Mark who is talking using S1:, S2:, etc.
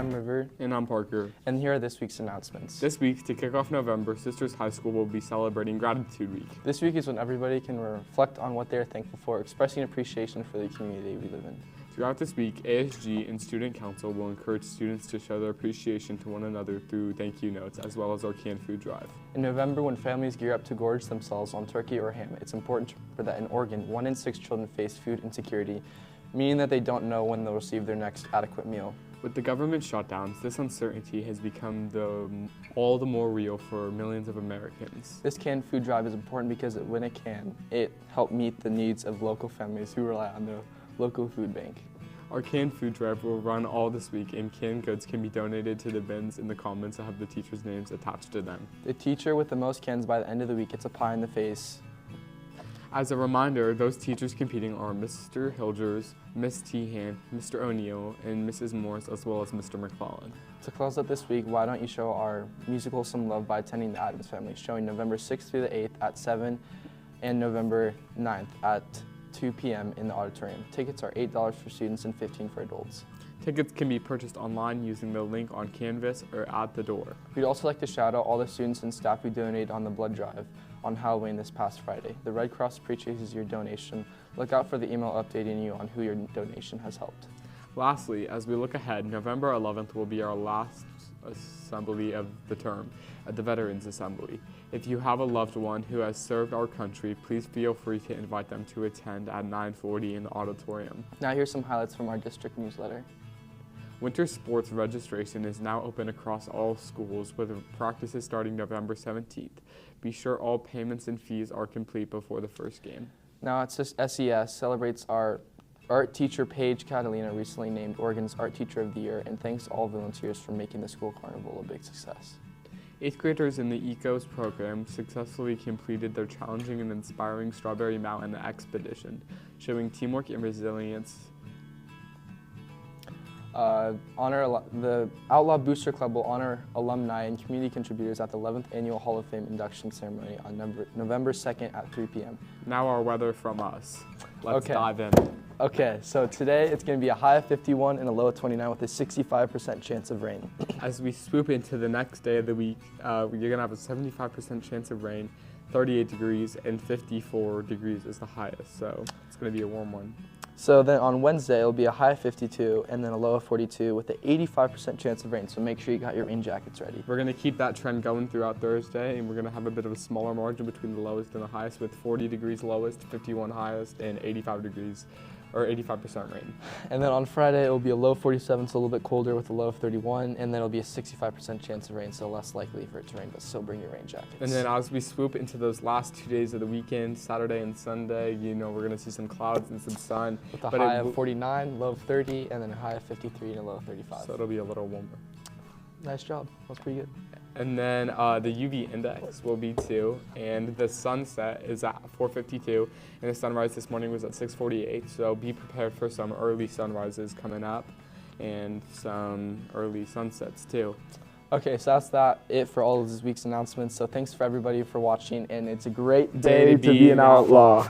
S1: I'm River.
S2: And I'm Parker.
S1: And here are this week's announcements.
S2: This week, to kick off November, Sisters High School will be celebrating Gratitude Week.
S1: This week is when everybody can reflect on what they're thankful for, expressing appreciation for the community we live in.
S2: Throughout this week, ASG and Student Council will encourage students to show their appreciation to one another through thank you notes, as well as our canned food drive.
S1: In November, when families gear up to gorge themselves on turkey or ham, it's important to remember that in Oregon, 1 in 6 children face food insecurity, meaning that they don't know when they'll receive their next adequate meal.
S2: With the government shutdowns, this uncertainty has become all the more real for millions of Americans.
S1: This canned food drive is important because when it helps meet the needs of local families who rely on the local food bank.
S2: Our canned food drive will run all this week, and canned goods can be donated to the bins in the comments that have the teachers' names attached to them.
S1: The teacher with the most cans by the end of the week gets a pie in the face.
S2: As a reminder, those teachers competing are Mr. Hilgers, Miss Tehan, Mr. O'Neill, and Mrs. Morris, as well as Mr. McClellan.
S1: To close out this week, why don't you show our musical some love by attending the Addams Family, showing November 6th through the 8th at 7 and November 9th at 2 p.m. in the auditorium. Tickets are $8 for students and $15 for adults.
S2: Tickets can be purchased online using the link on Canvas or at the door.
S1: We'd also like to shout out all the students and staff who donated on the blood drive on Halloween this past Friday. The Red Cross appreciates your donation. Look out for the email updating you on who your donation has helped.
S2: Lastly, as we look ahead, November 11th will be our last assembly of the term at the Veterans Assembly. If you have a loved one who has served our country, please feel free to invite them to attend at 9:40 in the auditorium.
S1: Now here's some highlights from our district newsletter.
S2: Winter sports registration is now open across all schools, with practices starting November 17th. Be sure all payments and fees are complete before the first game.
S1: Now it's just SES celebrates our art teacher Paige Catalina, recently named Oregon's Art Teacher of the Year, and thanks all volunteers for making the school carnival a big success.
S2: 8th graders in the ECOS program successfully completed their challenging and inspiring Strawberry Mountain expedition, showing teamwork and resilience. The Outlaw Booster Club will honor alumni and community contributors at the 11th Annual Hall of Fame induction ceremony on November 2nd at 3 p.m. Now our weather from us. Let's dive in.
S1: Okay, so today it's going to be a high of 51 and a low of 29 with a 65% chance of rain.
S2: As we swoop into the next day of the week, you're going to have a 75% chance of rain, 38 degrees, and 54 degrees is the highest, so it's going to be a warm one.
S1: So then on Wednesday, it'll be a high of 52 and then a low of 42 with an 85% chance of rain, so make sure you got your rain jackets ready.
S2: We're going to keep that trend going throughout Thursday, and we're going to have a bit of a smaller margin between the lowest and the highest, with 40 degrees lowest, 51 highest, and 85 degrees, or 85% rain.
S1: And then on Friday, it'll be a low of 47, so a little bit colder with a low of 31, and then it'll be a 65% chance of rain, so less likely for it to rain, but still bring your rain jackets.
S2: And then as we swoop into those last 2 days of the weekend, Saturday and Sunday, we're going to see some clouds and some sun.
S1: With a high of 49, low of 30, and then a high of 53 and a low of 35.
S2: So it'll be a little warmer.
S1: Nice job. That's pretty good.
S2: And then the UV index will be 2, and the sunset is at 4:52, and the sunrise this morning was at 6:48. So be prepared for some early sunrises coming up, and some early sunsets too.
S1: Okay, so that's it for all of this week's announcements. So thanks for everybody for watching, and it's a great day to be an outlaw.